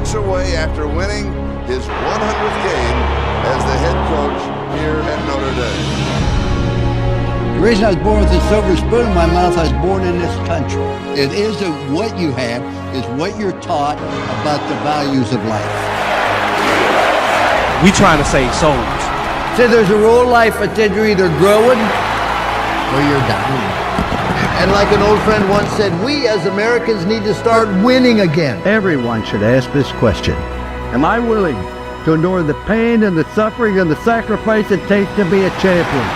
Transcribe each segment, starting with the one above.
walks away after winning his 100th game as the head coach here at Notre Dame. The reason I was born with a silver spoon in my mouth, I was born in this country. It isn't what you have, it's what you're taught about the values of life. We trying to save souls. So there's a rule in life that you're either growing or you're dying. And like an old friend once said, we as Americans need to start winning again. Everyone should ask this question. Am I willing to endure the pain and the suffering and the sacrifice it takes to be a champion?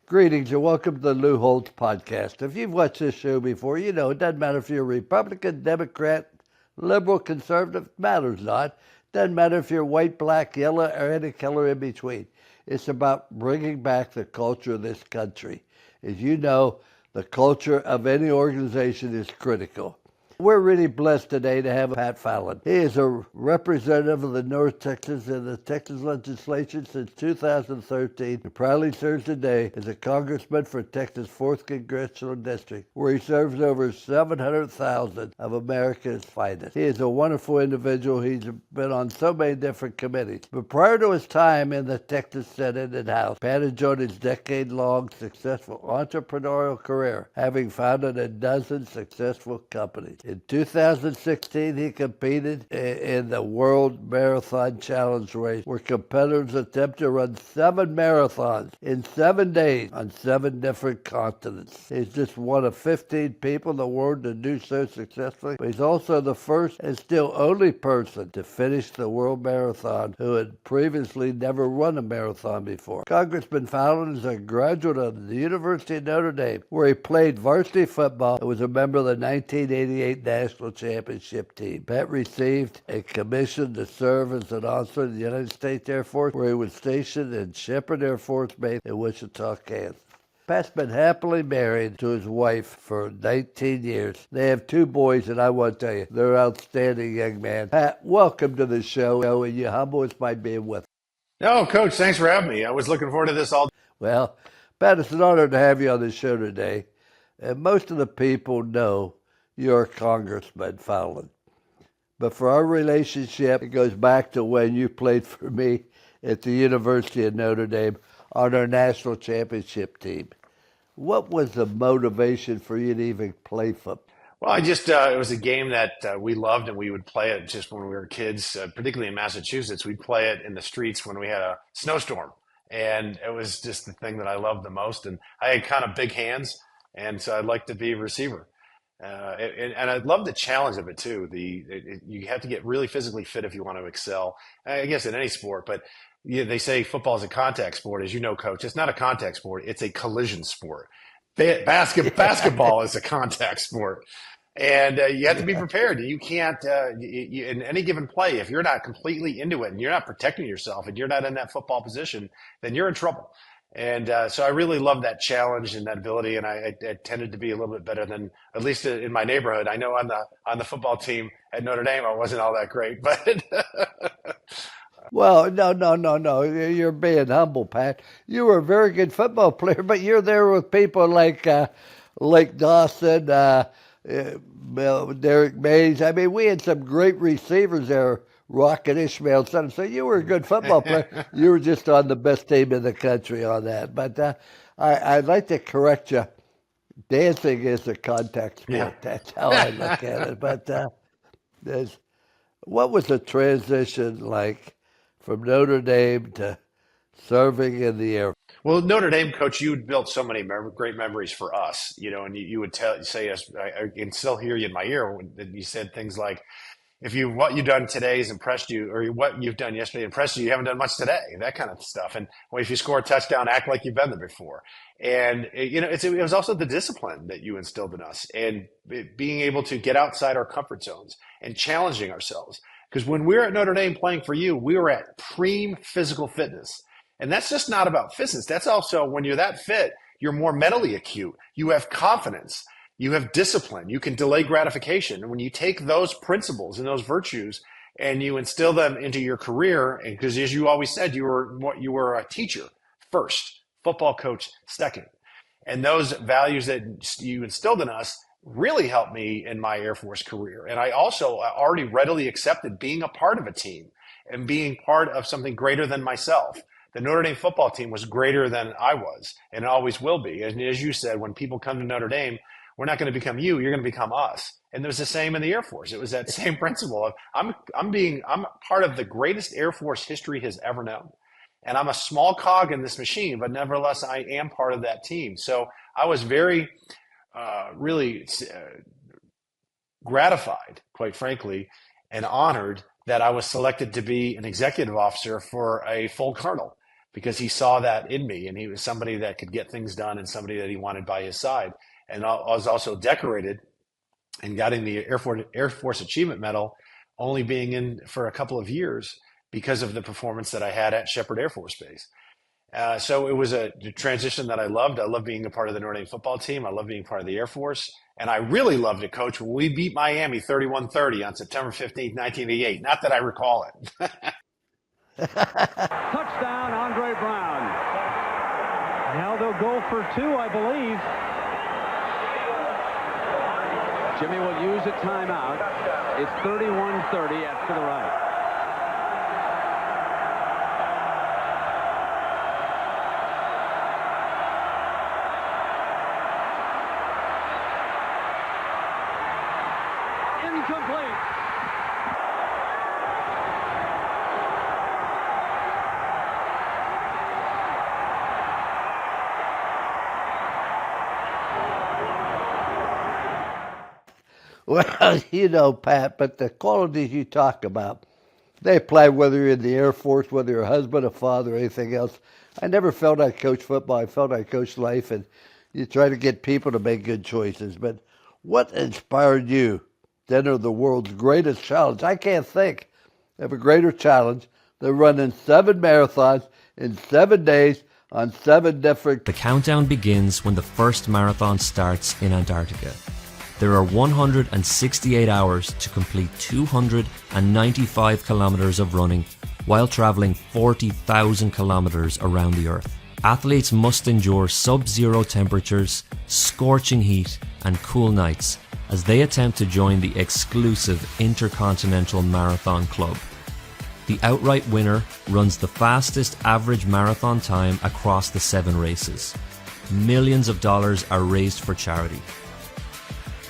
Greetings and welcome to the Lou Holtz podcast. If you've watched this show before, you know it doesn't matter if you're a Republican, Democrat, liberal, conservative, matters not. Doesn't matter if you're white, black, yellow, or any color in between. It's about bringing back the culture of this country. As you know, the culture of any organization is critical. We're really blessed today to have Pat Fallon. He is a representative of the North Texas in the Texas legislature since 2013 and proudly serves today as a congressman for Texas' 4th Congressional District, where he serves over 700,000 of America's finest. He is a wonderful individual. He's been on so many different committees. But prior to his time in the Texas Senate and House, Pat enjoyed his decade-long successful entrepreneurial career, having founded a dozen successful companies. In 2016, he competed in the World Marathon Challenge race, where competitors attempt to run 7 marathons in 7 days on 7 different continents. He's just one of 15 people in the world to do so successfully, but he's also the first and still only person to finish the World Marathon who had previously never run a marathon before. Congressman Fallon is a graduate of the University of Notre Dame, where he played varsity football and was a member of the 1988 National Championship team. Pat received a commission to serve as an officer in the United States Air Force, where he was stationed in Shepherd Air Force Base in Wichita, Kansas. Pat's been happily married to his wife for 19 years. They have 2 boys, and I want to tell you, they're outstanding young men. Pat, welcome to the show, and you humble us by being with us. No, Coach, thanks for having me. I was looking forward to this all. Well, Pat, it's an honor to have you on the show today. And most of the people know you're Congressman Fallon. But for our relationship, it goes back to when you played for me at the University of Notre Dame on our national championship team. What was the motivation for you to even play football? Well, it was a game that we loved, and we would play it just when we were kids, particularly in Massachusetts. We'd play it in the streets when we had a snowstorm. And it was just the thing that I loved the most. And I had kind of big hands, and so I'd like to be a receiver. And I love the challenge of it too. You have to get really physically fit if you want to excel, I guess, in any sport. But they say football is a contact sport, as you know, Coach. It's not a contact sport; it's a collision sport. Basketball is a contact sport, and you have to be prepared. You can't in any given play, if you're not completely into it and you're not protecting yourself and you're not in that football position, then you're in trouble. And so I really love that challenge and that ability, and I tended to be a little bit better than, at least in my neighborhood. I know on the football team at Notre Dame, I wasn't all that great, but Well, no. You're being humble, Pat. You were a very good football player, but you're there with people like Dawson, Derek Mays. I mean, we had some great receivers there. Rocket Ishmael, son. So you were a good football player. You were just on the best team in the country on that. But I'd like to correct you. Dancing is a contact sport. Yeah. That's how I look at it. But what was the transition like from Notre Dame to serving in the Air Force? Well, Notre Dame, Coach, you had built so many great memories for us, and you would say us. I can still hear you in my ear when you said things like, if what you've done today has impressed you, or what you've done yesterday impressed you, you haven't done much today, that kind of stuff. And if you score a touchdown, act like you've been there before. And, it was also the discipline that you instilled in us, and being able to get outside our comfort zones and challenging ourselves. Because when we were at Notre Dame playing for you, we were at prime physical fitness. And that's just not about fitness. That's also, when you're that fit, you're more mentally acute. You have confidence. You have discipline. You can delay gratification. And when you take those principles and those virtues and you instill them into your career, and because as you always said, you were a teacher first. football coach second. And those values that you instilled in us really helped me in my Air Force career. And I also already readily accepted being a part of a team and being part of something greater than myself. The Notre Dame football team was greater than I was, and it always will be. And as you said, when people come to Notre Dame, we're not going to become you, you're going to become us. And it was the same in the Air Force. It was that same principle of I'm part of the greatest Air Force history has ever known. And I'm a small cog in this machine, but nevertheless, I am part of that team. So I was very, really gratified, quite frankly, and honored that I was selected to be an executive officer for a full colonel, because he saw that in me, and he was somebody that could get things done and somebody that he wanted by his side. And I was also decorated and getting the Air Force Achievement Medal, only being in for a couple of years because of the performance that I had at Shepherd Air Force Base. So it was a transition that I loved. I love being a part of the Notre Dame football team. I love being part of the Air Force. And I really loved it, Coach, when we beat Miami 31-30 on September 15th, 1988. Not that I recall it. Touchdown, Andre Brown. Now they'll go for two, I believe. Jimmy will use a timeout. It's 31-30 after the right. Incomplete. Well, you know, Pat, but the qualities you talk about, they apply whether you're in the Air Force, whether you're a husband, a father, or anything else. I never felt I coached football. I felt I coached life, and you try to get people to make good choices. But what inspired you to enter the world's greatest challenge? I can't think of a greater challenge than running 7 marathons in 7 days on 7 different... The countdown begins when the first marathon starts in Antarctica. There are 168 hours to complete 295 kilometers of running while traveling 40,000 kilometers around the Earth. Athletes must endure sub-zero temperatures, scorching heat, and cool nights as they attempt to join the exclusive Intercontinental Marathon Club. The outright winner runs the fastest average marathon time across the 7 races. Millions of dollars are raised for charity.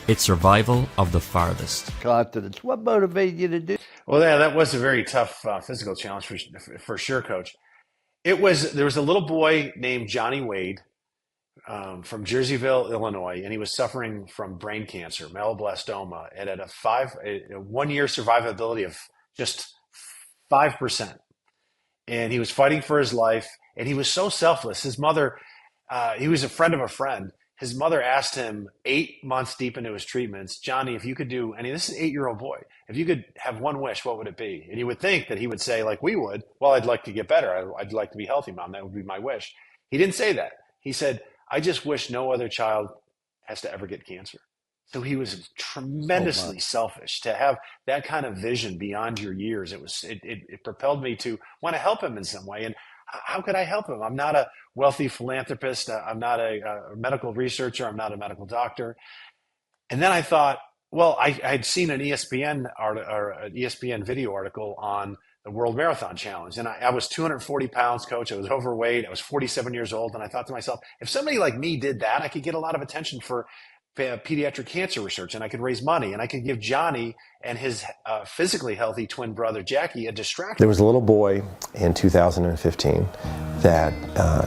It's survival of the farthest. Continents. What motivated you to do? Well, yeah, that was a very tough physical challenge for sure, Coach. There was a little boy named Johnny Wade from Jerseyville, Illinois, and he was suffering from brain cancer, myeloblastoma, and at a 1 year survivability of just 5%. And he was fighting for his life, and he was so selfless. His mother, he was a friend of a friend. His mother asked him 8 months deep into his treatments, Johnny, if you could do any, this is an 8-year-old boy, if you could have one wish, what would it be? And you would think that he would say, like we would, well, I'd like to get better. I'd like to be healthy, Mom. That would be my wish. He didn't say that. He said, I just wish no other child has to ever get cancer. So he was tremendously selfish to have that kind of vision beyond your years. It propelled me to want to help him in some way. And how could I help him? I'm not a wealthy philanthropist. I'm not a medical researcher. I'm not a medical doctor. And then I thought, well, I'd seen an ESPN video article on the World Marathon Challenge. And I was 240 pounds, Coach. I was overweight. I was 47 years old. And I thought to myself, if somebody like me did that, I could get a lot of attention for pediatric cancer research, and I could raise money, and I could give Johnny and his physically healthy twin brother Jackie a distraction. There was a little boy in 2015 that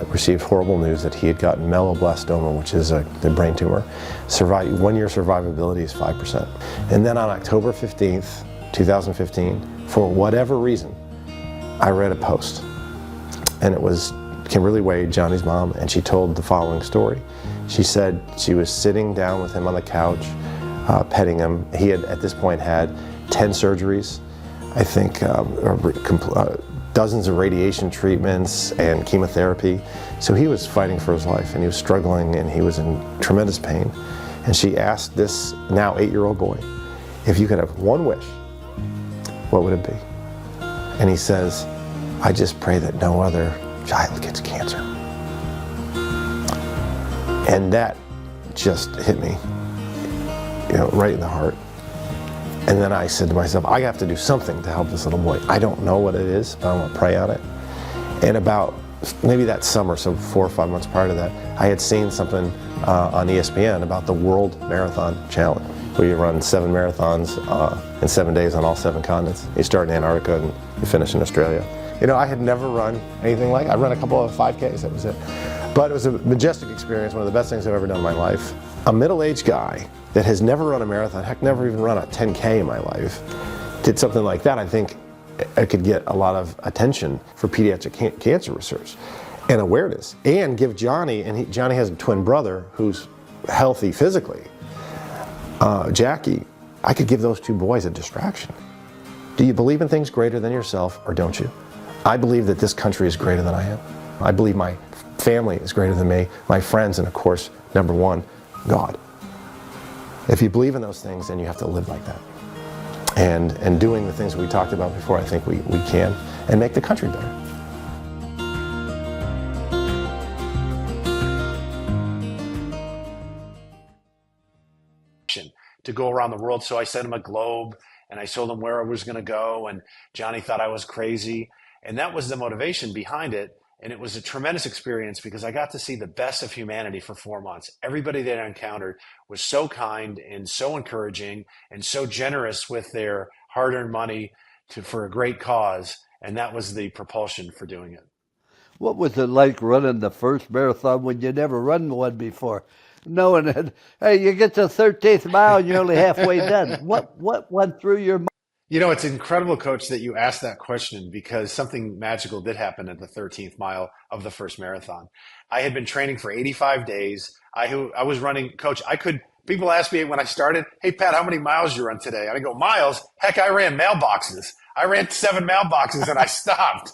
received horrible news that he had gotten myeloblastoma, which is the brain tumor. 1 year survivability is 5%. And then on October 15th, 2015, for whatever reason, I read a post, and it was Kimberly Wade, Johnny's mom, and she told the following story. She said she was sitting down with him on the couch, petting him. He had, at this point, had 10 surgeries, I think dozens of radiation treatments and chemotherapy. So he was fighting for his life, and he was struggling, and he was in tremendous pain. And she asked this now 8-year-old boy, if you could have one wish, what would it be? And he says, I just pray that no other child gets cancer. And that just hit me, right in the heart. And then I said to myself, I have to do something to help this little boy. I don't know what it is, but I want to pray on it. And about maybe that summer, so 4 or 5 months prior to that, I had seen something on ESPN about the World Marathon Challenge, where you run 7 marathons in 7 days on all 7 continents. You start in Antarctica and you finish in Australia. I had never run anything like it. I ran a couple of 5Ks, that was it. But it was a majestic experience, one of the best things I've ever done in my life. A middle-aged guy that has never run a marathon, heck, never even run a 10K in my life, did something like that. I think it could get a lot of attention for pediatric cancer research and awareness, and give Johnny, and Johnny has a twin brother who's healthy physically, Jackie, I could give those 2 boys a distraction. Do you believe in things greater than yourself, or don't you? I believe that this country is greater than I am. I believe my family is greater than me, my friends, and of course, number one, God. If you believe in those things, then you have to live like that. And doing the things we talked about before, I think we can, and make the country better. To go around the world. So I sent him a globe and I told him where I was going to go. And Johnny thought I was crazy. And that was the motivation behind it. And it was a tremendous experience because I got to see the best of humanity for 4 months. Everybody that I encountered was so kind and so encouraging and so generous with their hard-earned money for a great cause. And that was the propulsion for doing it. What was it like running the first marathon when you never run one before? Knowing that, hey, you get to the 13th mile and you're only halfway done. What went through your mind? It's incredible, Coach, that you asked that question because something magical did happen at the 13th mile of the first marathon. I had been training for 85 days. I was running, Coach, people ask me when I started, hey, Pat, how many miles you run today? I go, miles? Heck, I ran mailboxes. I ran 7 mailboxes and I stopped.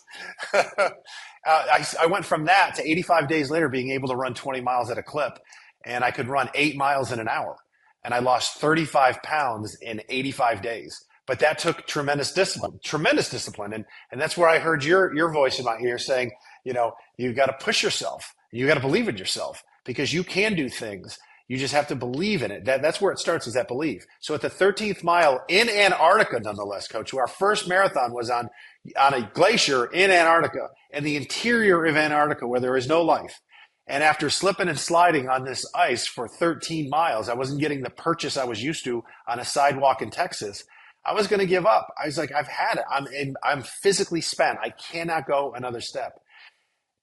I went from that to 85 days later being able to run 20 miles at a clip, and I could run 8 miles in an hour. And I lost 35 pounds in 85 days. But that took tremendous discipline. And that's where I heard your voice in my ear saying, you've got to push yourself. You got to believe in yourself because you can do things. You just have to believe in it. That's where it starts, is that belief. So at the 13th mile in Antarctica, nonetheless, Coach, our first marathon was on a glacier in Antarctica, in the interior of Antarctica where there is no life. And after slipping and sliding on this ice for 13 miles, I wasn't getting the purchase I was used to on a sidewalk in Texas. I was going to give up. I was like, I've had it. I'm physically spent. I cannot go another step.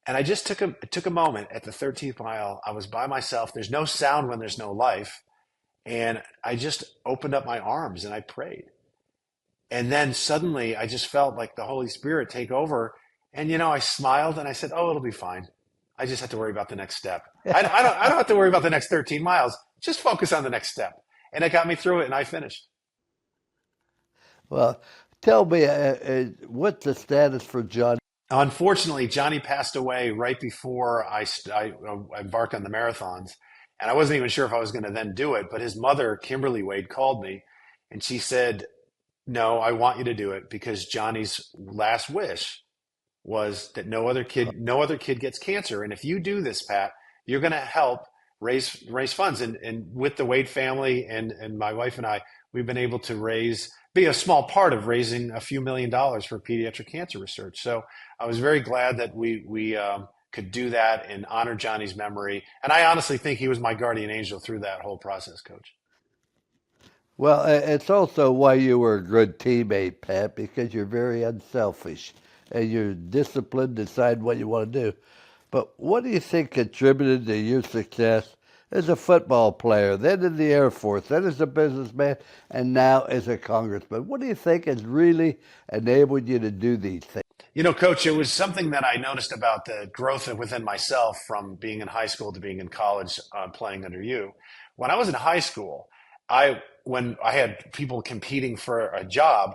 And I just took a moment at the 13th mile. I was by myself. There's no sound when there's no life. And I just opened up my arms and I prayed. And then suddenly I just felt like the Holy Spirit take over. And, I smiled and I said, oh, it'll be fine. I just have to worry about the next step. I don't have to worry about the next 13 miles. Just focus on the next step. And it got me through it and I finished. Well, tell me, what's the status for John? Unfortunately, Johnny passed away right before I embarked on the marathons. And I wasn't even sure if I was going to then do it. But his mother, Kimberly Wade, called me and she said, no, I want you to do it because Johnny's last wish was that no other kid gets cancer. And if you do this, Pat, you're going to help raise funds. And with the Wade family and my wife and I, we've been able to be a small part of raising a few $1 million for pediatric cancer research. So I was very glad that we could do that and honor Johnny's memory. And I honestly think he was my guardian angel through that whole process, Coach. Well, it's also why you were a good teammate, Pat, because you're very unselfish and you're disciplined, decide what you want to do. But what do you think contributed to your success as a football player, then in the Air Force, then as a businessman, and now as a congressman? What do you think has really enabled you to do these things? Coach, it was something that I noticed about the growth within myself from being in high school to being in college, playing under you. When I was in high school, when I had people competing for a job,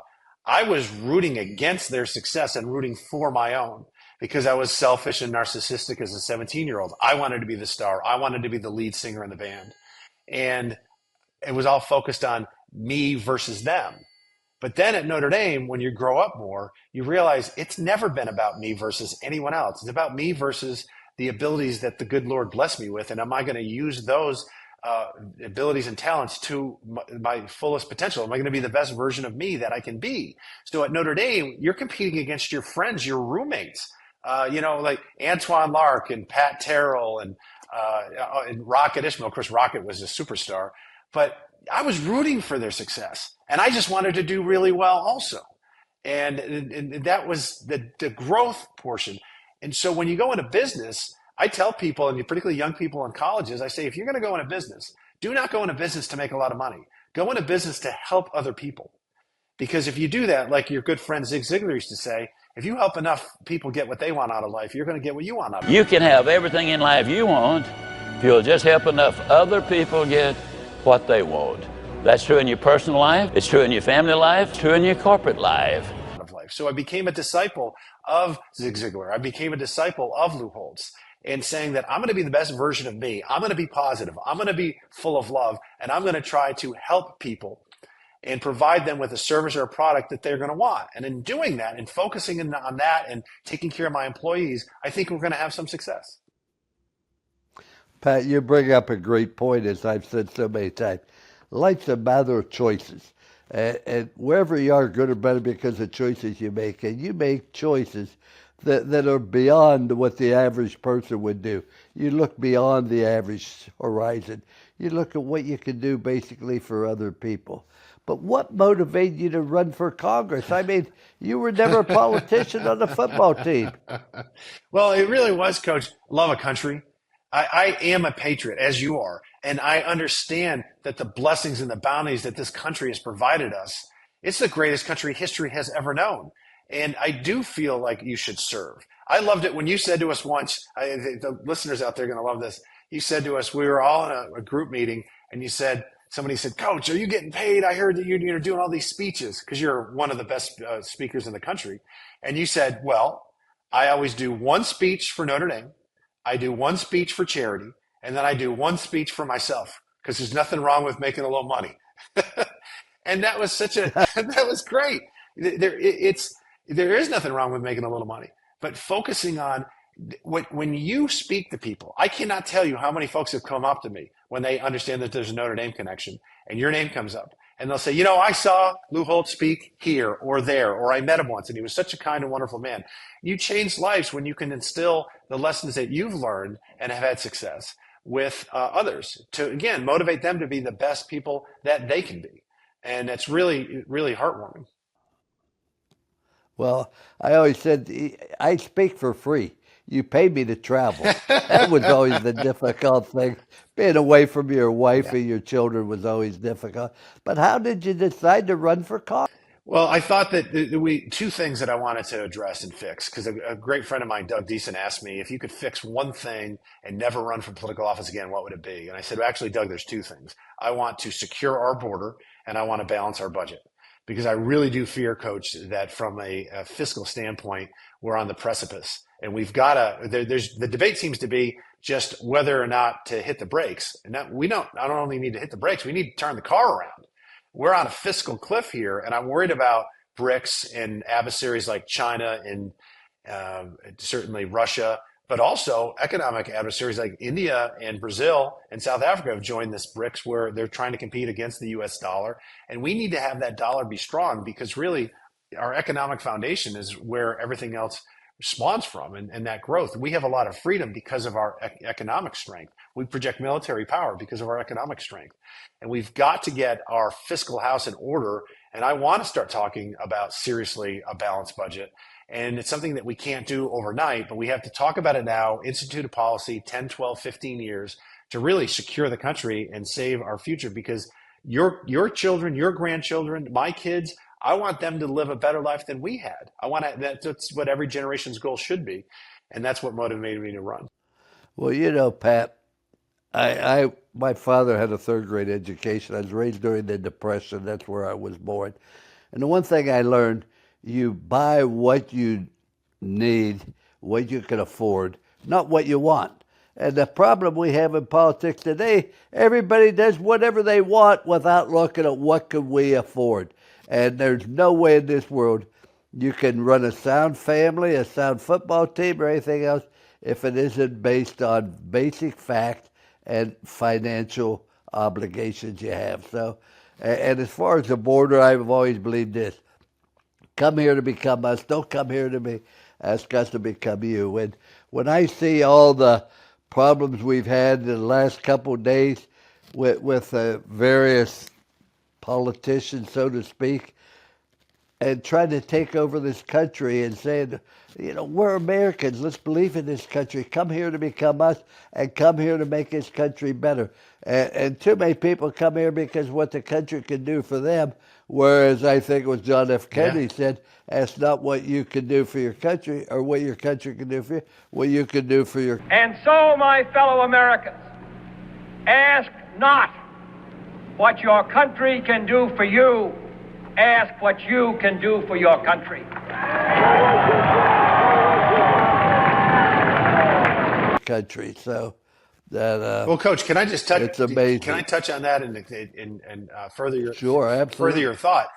I was rooting against their success and rooting for my own because I was selfish and narcissistic as a 17-year-old. I wanted to be the star. I wanted to be the lead singer in the band. And it was all focused on me versus them. But then at Notre Dame, when you grow up more, you realize it's never been about me versus anyone else. It's about me versus the abilities that the good Lord blessed me with, and am I going to use those abilities and talents to my fullest potential? Am I going to be the best version of me that I can be? So at Notre Dame, you're competing against your friends, your roommates, like Antoine Lark and Pat Terrell and Rocket Ishmael. Of course, Rocket was a superstar, but I was rooting for their success, and I just wanted to do really well also. And that was the growth portion. And so when you go into business, I tell people, and particularly young people in colleges, I say, if you're going to go into business, do not go into business to make a lot of money. Go into business to help other people. Because if you do that, like your good friend Zig Ziglar used to say, if you help enough people get what they want out of life, you're going to get what you want out of life. You can have everything in life you want if you'll just help enough other people get what they want. That's true in your personal life, it's true in your family life, it's true in your corporate life. So I became a disciple of Zig Ziglar. I became a disciple of Lou Holtz, and saying that I'm going to be the best version of me. I'm going to be positive. I'm going to be full of love, and I'm going to try to help people and provide them with a service or a product that they're going to want. And in doing that and focusing on that and taking care of my employees, I think we're going to have some success. Pat, you bring up a great point, as I've said so many times. Life's a matter of choices. And wherever you are, good or better because of choices you make. And you make choices that are beyond what the average person would do. You look beyond the average horizon. You look at what you can do basically for other people. But what motivated you to run for Congress? I mean, you were never a politician on the football team. Well, it really was, Coach. Love a country. I am a patriot, as you are, and I understand that the blessings and the bounties that this country has provided us, it's the greatest country history has ever known. And I do feel like you should serve. I loved it when you said to us once, the listeners out there are going to love this. You said to us, we were all in a group meeting, and you said, somebody said, Coach, are you getting paid? I heard that you're doing all these speeches because you're one of the best speakers in the country. And you said, well, I always do one speech for Notre Dame. I do one speech for charity, and then I do one speech for myself because there's nothing wrong with making a little money. And that was that was great. There is nothing wrong with making a little money, but focusing on when you speak to people, I cannot tell you how many folks have come up to me when they understand that there's a Notre Dame connection and your name comes up and they'll say, I saw Lou Holtz speak here or there, or I met him once and he was such a kind and wonderful man. You change lives when you can instill the lessons that you've learned and have had success with others to, again, motivate them to be the best people that they can be. And that's really, really heartwarming. Well, I always said, I speak for free. You pay me to travel. That was always the difficult thing. Being away from your wife and your children was always difficult. But how did you decide to run for Congress? Well, I thought that two things that I wanted to address and fix, because a great friend of mine, Doug Deason, asked me, if you could fix one thing and never run for political office again, what would it be? And I said, well, actually, Doug, there's two things. I want to secure our border, and I want to balance our budget. Because I really do fear, Coach, that from a fiscal standpoint, we're on the precipice. And we've got to, the debate seems to be just whether or not to hit the brakes. And we don't not only need to hit the brakes, we need to turn the car around. We're on a fiscal cliff here, and I'm worried about BRICS and adversaries like China and certainly Russia, but also economic adversaries like India and Brazil and South Africa have joined this BRICS where they're trying to compete against the US dollar. And we need to have that dollar be strong because really our economic foundation is where everything else spawns from and that growth. We have a lot of freedom because of our economic strength. We project military power because of our economic strength. And we've got to get our fiscal house in order. And I want to start talking about seriously a balanced budget. And it's something that we can't do overnight, but we have to talk about it now, institute a policy 10, 12, 15 years to really secure the country and save our future because your children, your grandchildren, my kids, I want them to live a better life than we had. That's what every generation's goal should be. And that's what motivated me to run. Well, Pat, my father had a third grade education. I was raised during the Depression. That's where I was born. And the one thing I learned, you buy what you need, what you can afford, not what you want. And the problem we have in politics today, everybody does whatever they want without looking at what can we afford. And there's no way in this world you can run a sound family, a sound football team, or anything else if it isn't based on basic fact and financial obligations you have. So, and as far as the border, I've always believed this: come here to become us. Don't come here to ask us to become you. And when I see all the problems we've had in the last couple of days with various politicians, so to speak, and trying to take over this country and saying, we're Americans. Let's believe in this country. Come here to become us and come here to make this country better. And too many people come here because what the country can do for them, whereas I think it was John F. Kennedy said, ask not what you can do for your country or what your country can do for you, what you can do for your. And so, my fellow Americans, ask not what your country can do for you. Ask what you can do for your country. Country, so that well, Coach, can I just touch? It's amazing. Can I touch on that and further your absolutely. further your thought?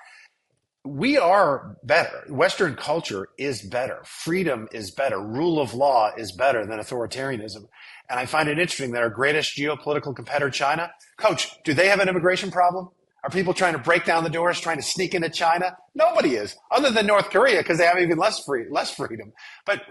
We are better. Western culture is better. Freedom is better. Rule of law is better than authoritarianism. And I find it interesting that our greatest geopolitical competitor, China, Coach, do they have an immigration problem? Are people trying to break down the doors, trying to sneak into China? Nobody is, other than North Korea, because they have even less freedom. But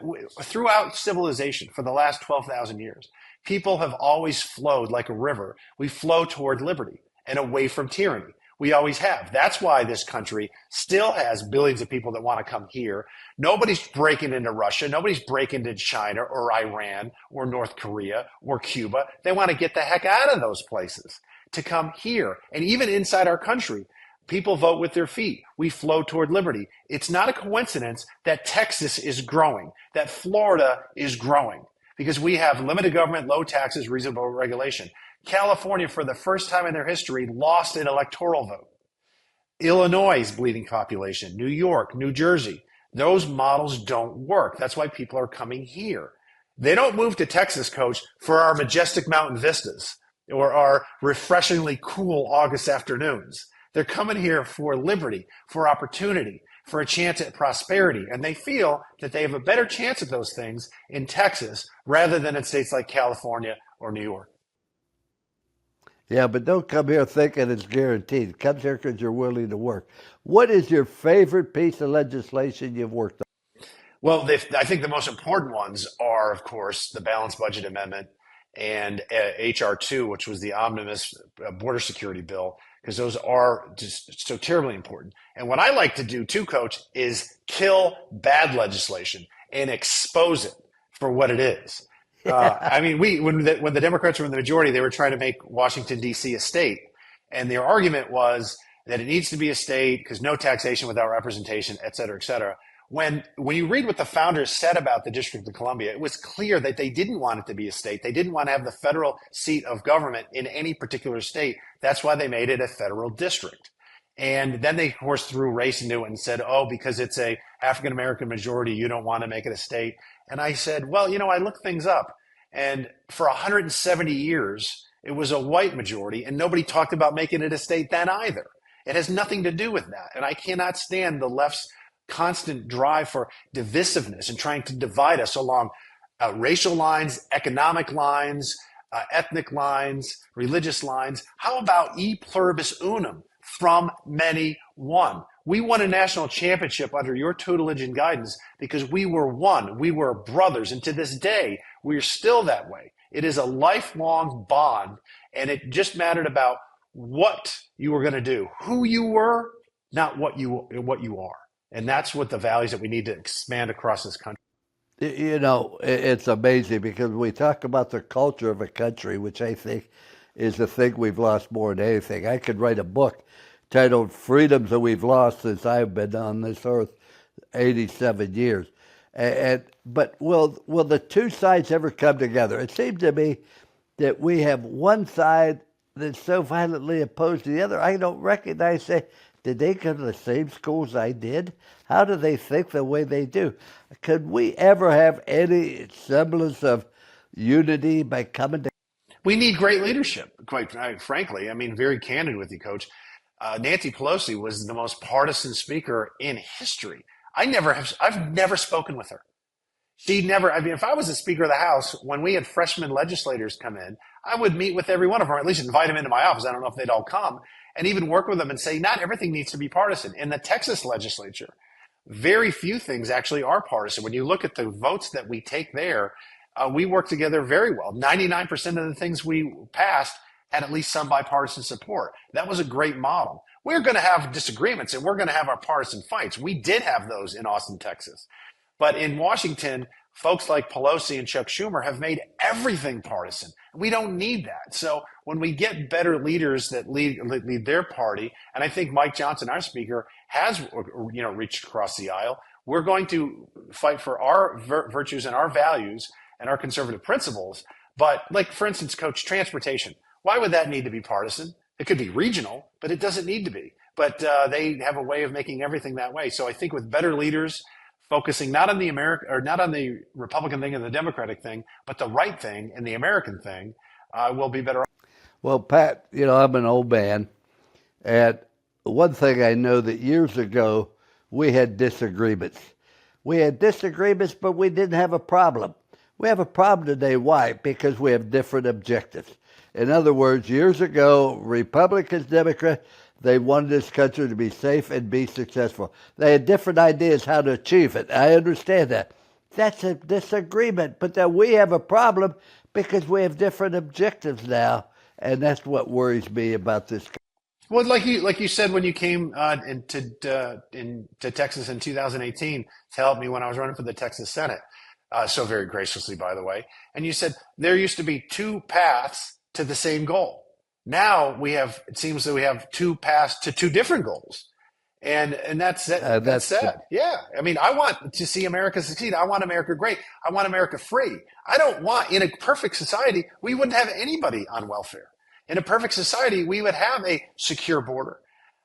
throughout civilization, for the last 12,000 years, people have always flowed like a river. We flow toward liberty and away from tyranny. We always have. That's why this country still has billions of people that want to come here. Nobody's breaking into Russia. Nobody's breaking into China or Iran or North Korea or Cuba. They want to get the heck out of those places to come here. And even inside our country, people vote with their feet. We flow toward liberty. It's not a coincidence that Texas is growing, that Florida is growing, because we have limited government, low taxes, reasonable regulation. California, for the first time in their history, lost an electoral vote. Illinois is bleeding population. New York, New Jersey. Those models don't work. That's why people are coming here. They don't move to Texas, Coach, for our majestic mountain vistas or our refreshingly cool August afternoons. They're coming here for liberty, for opportunity, for a chance at prosperity. And they feel that they have a better chance at those things in Texas rather than in states like California or New York. Yeah, but don't come here thinking it's guaranteed. Come here because you're willing to work. What is your favorite piece of legislation you've worked on? Well, I think the most important ones are, of course, the Balanced Budget Amendment and H.R. 2, which was the omnibus border security bill, because those are just so terribly important. And what I like to do too, Coach, is kill bad legislation and expose it for what it is. I mean, when the Democrats were in the majority, they were trying to make Washington, D.C. a state. And their argument was that it needs to be a state because no taxation without representation, et cetera, et cetera. When you read what the founders said about the District of Columbia, it was clear that they didn't want it to be a state. They didn't want to have the federal seat of government in any particular state. That's why they made it a federal district. And then they, of course, threw race into it and said, oh, because it's a African-American majority, you don't want to make it a state. And I said, well, I looked things up. And for 170 years, it was a white majority, and nobody talked about making it a state then either. It has nothing to do with that. And I cannot stand the left's constant drive for divisiveness and trying to divide us along racial lines, economic lines, ethnic lines, religious lines. How about e pluribus unum, from many one? We won a national championship under your tutelage and guidance because we were one. We were brothers. And to this day, we're still that way. It is a lifelong bond. And it just mattered about what you were going to do, who you were, not what you are. And that's what the values that we need to expand across this country. It's amazing because we talk about the culture of a country, which I think is the thing we've lost more than anything. I could write a book titled Freedoms That We've Lost Since I've Been on this earth 87 years. But will the two sides ever come together? It seems to me that we have one side that's so violently opposed to the other. I don't recognize did they go to the same schools I did? How do they think the way they do? Could we ever have any semblance of unity by coming together? We need great leadership, quite frankly. I mean, very candid with you, Coach. Nancy Pelosi was the most partisan speaker in history. I've never spoken with her. She never, I mean, if I was the Speaker of the House, when we had freshman legislators come in, I would meet with every one of them, or at least invite them into my office. I don't know if they'd all come, and even work with them and say, not everything needs to be partisan. In the Texas legislature, very few things actually are partisan. When you look at the votes that we take there, we work together very well. 99% of the things we passed had at least some bipartisan support. That was a great model. We're going to have disagreements and we're going to have our partisan fights. We did have those in Austin, Texas. But in Washington, folks like Pelosi and Chuck Schumer have made everything partisan. We don't need that. So when we get better leaders that lead their party, and I think Mike Johnson, our speaker, has reached across the aisle, we're going to fight for our virtues and our values and our conservative principles. But like, for instance, Coach, transportation, why would that need to be partisan? It could be regional, but it doesn't need to be. But they have a way of making everything that way. So I think with better leaders, focusing not on the Republican thing and the Democratic thing, but the right thing and the American thing, will be better. Well, Pat, I'm an old man, and one thing I know that years ago we had disagreements. We had disagreements, but we didn't have a problem. We have a problem today. Why? Because we have different objectives. In other words, years ago, Republicans, Democrats, they wanted this country to be safe and be successful. They had different ideas how to achieve it. I understand that. That's a disagreement, but that we have a problem because we have different objectives now, and that's what worries me about this. Well, like you said when you came into Texas in 2018 to help me when I was running for the Texas Senate, so very graciously, by the way, and you said there used to be two paths to the same goal. Now it seems that we have two paths to two different goals. And that's sad. Yeah. I mean, I want to see America succeed. I want America great. I want America free. I don't want, in a perfect society, we wouldn't have anybody on welfare. In a perfect society, we would have a secure border.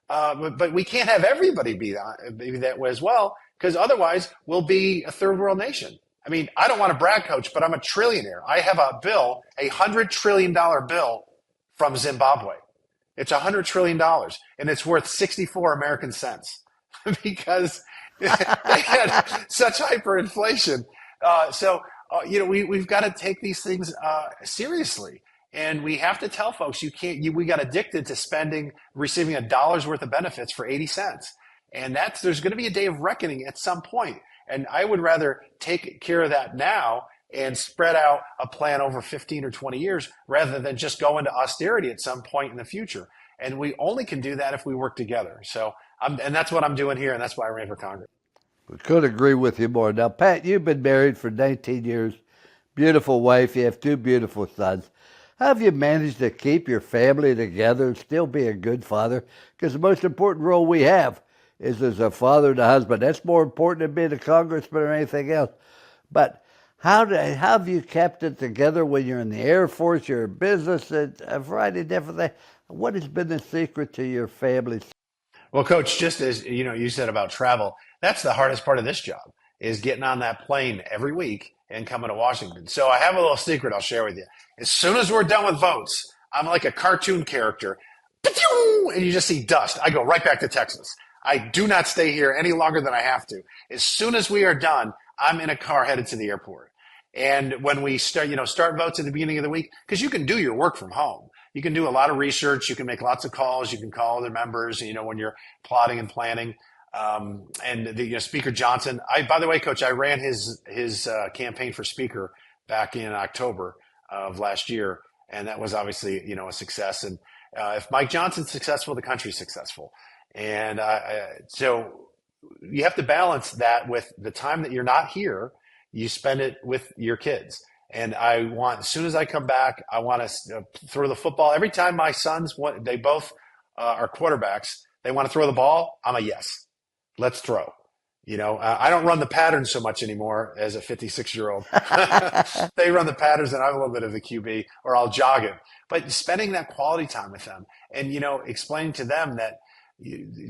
But we can't have everybody be that way as well, because otherwise we'll be a third world nation. I mean, I don't want to brag, Coach, but I'm a trillionaire. I have a bill, $100 trillion bill from Zimbabwe. It's $100 trillion, and it's worth 64 American cents because they had such hyperinflation. We've got to take these things seriously, and we have to tell folks we got addicted to receiving $1 worth of benefits for 80 cents, and there's going to be a day of reckoning at some point. And I would rather take care of that now and spread out a plan over 15 or 20 years rather than just go into austerity at some point in the future. And we only can do that if we work together. So, and that's what I'm doing here, and that's why I ran for Congress. We couldn't agree with you more. Now, Pat, you've been married for 19 years. Beautiful wife. You have two beautiful sons. How have you managed to keep your family together and still be a good father? Because the most important role we have is as a father and a husband. That's more important than being a congressman or anything else. But how have you kept it together when you're in the Air Force, you're in business, and a variety of different things? What has been the secret to your family? Well, Coach, just as you said about travel, that's the hardest part of this job, is getting on that plane every week and coming to Washington. So I have a little secret I'll share with you. As soon as we're done with votes, I'm like a cartoon character, and you just see dust. I go right back to Texas. I do not stay here any longer than I have to. As soon as we are done, I'm in a car headed to the airport. And when we start votes at the beginning of the week, because you can do your work from home. You can do a lot of research. You can make lots of calls. You can call other members, when you're plotting and planning. And Speaker Johnson, by the way, Coach, I ran his campaign for Speaker back in October of last year. And that was obviously, a success. And if Mike Johnson's successful, the country's successful. And so you have to balance that with the time that you're not here, you spend it with your kids. And as soon as I come back, I want to throw the football. Every time my sons, they both are quarterbacks, they want to throw the ball, I'm a yes. Let's throw. I don't run the patterns so much anymore as a 56-year-old. They run the patterns and I'm a little bit of the QB, or I'll jog him. But spending that quality time with them and, explaining to them that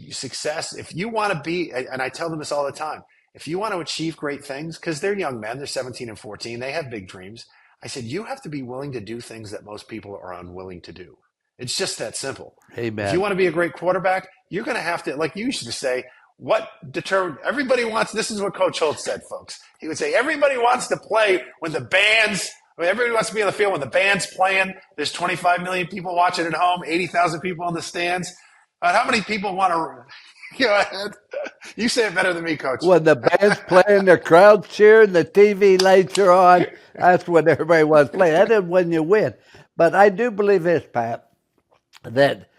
success, if you want to be, and I tell them this all the time, if you want to achieve great things, because they're young men, they're 17 and 14, they have big dreams. I said, you have to be willing to do things that most people are unwilling to do. It's just that simple. Amen. If you want to be a great quarterback, you're going to have to, like you used to say, What determined? Everybody wants. This is what Coach Holtz said, folks. He would say everybody wants to play when the band's. Everybody wants to be on the field when the band's playing. There's 25 million people watching at home, 80,000 people in the stands. How many people want to? Go ahead. You say it better than me, Coach. When the band's playing, the crowd's cheering, the TV lights are on, that's when everybody wants to play. That is when you win. But I do believe this, Pat, that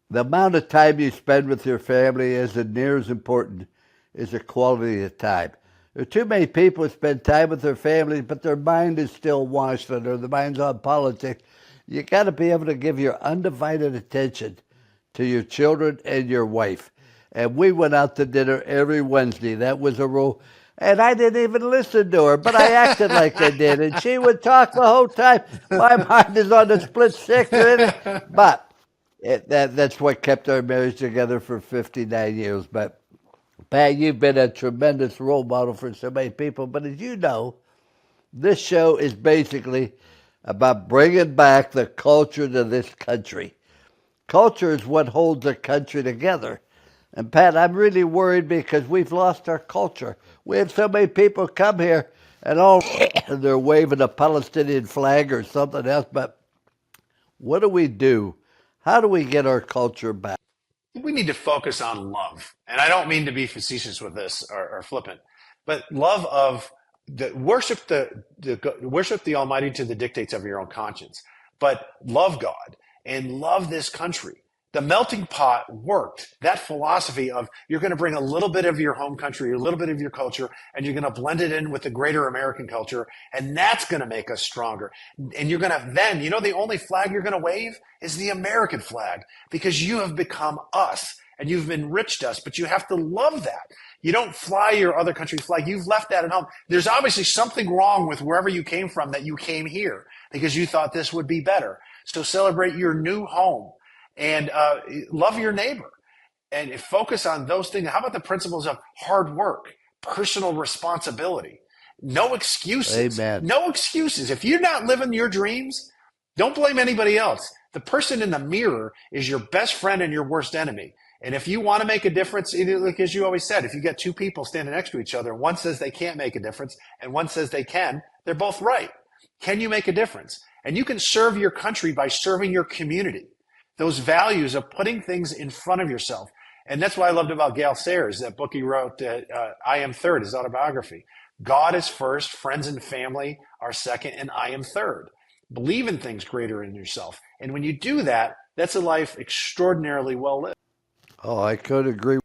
the amount of time you spend with your family isn't near as important as the quality of time. There are too many people who spend time with their families, but their mind is still Washington or their mind's on politics. You got to be able to give your undivided attention to your children and your wife. And we went out to dinner every Wednesday. That was a rule. And I didn't even listen to her, but I acted like I did. And she would talk the whole time. My mind is on the split second. But that's what kept our marriage together for 59 years. But Pat, you've been a tremendous role model for so many people. But as you know, this show is basically about bringing back the culture to this country. Culture is what holds a country together. And Pat, I'm really worried because we've lost our culture. We have so many people come here and all they're waving a Palestinian flag or something else. But what do we do? How do we get our culture back? We need to focus on love. And I don't mean to be facetious with this or flippant, but love of worship the Almighty to the dictates of your own conscience, but love God and love this country. The melting pot worked. That philosophy of you're going to bring a little bit of your home country, a little bit of your culture, and you're going to blend it in with the greater American culture, and that's going to make us stronger. And you're going to then, the only flag you're going to wave is the American flag because you have become us and you've enriched us, but you have to love that. You don't fly your other country's flag. You've left that at home. There's obviously something wrong with wherever you came from that you came here because you thought this would be better. So celebrate your new home. And love your neighbor and focus on those things. How about the principles of hard work, personal responsibility, no excuses? Amen. No excuses. If you're not living your dreams, don't blame anybody else. The person in the mirror is your best friend and your worst enemy. And if you want to make a difference, like as you always said, if you get two people standing next to each other, one says they can't make a difference and one says they can, they're both right. Can you make a difference? And you can serve your country by serving your community. Those values of putting things in front of yourself. And that's what I loved about Gail Sayers, that book he wrote, I Am Third, his autobiography. God is first, friends and family are second, and I am third. Believe in things greater in yourself. And when you do that, that's a life extraordinarily well lived. Oh, I could agree.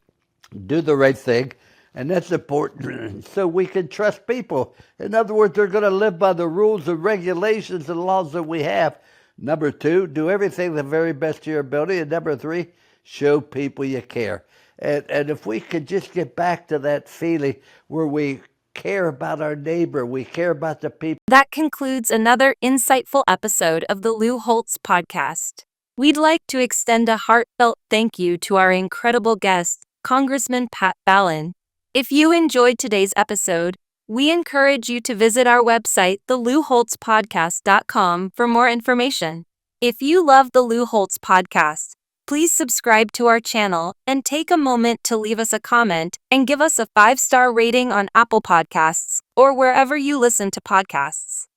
Do the right thing, and that's important so we can trust people. In other words, they're going to live by the rules and regulations and laws that we have. Number two, do everything the very best to your ability. And number three, show people you care. And if we could just get back to that feeling where we care about our neighbor, we care about the people. That concludes another insightful episode of the Lou Holtz podcast. We'd like to extend a heartfelt thank you to our incredible guest, Congressman Pat Fallon. If you enjoyed today's episode, we encourage you to visit our website, thelouholtzpodcast.com, for more information. If you love the Lou Holtz podcast, please subscribe to our channel and take a moment to leave us a comment and give us a 5-star rating on Apple Podcasts or wherever you listen to podcasts.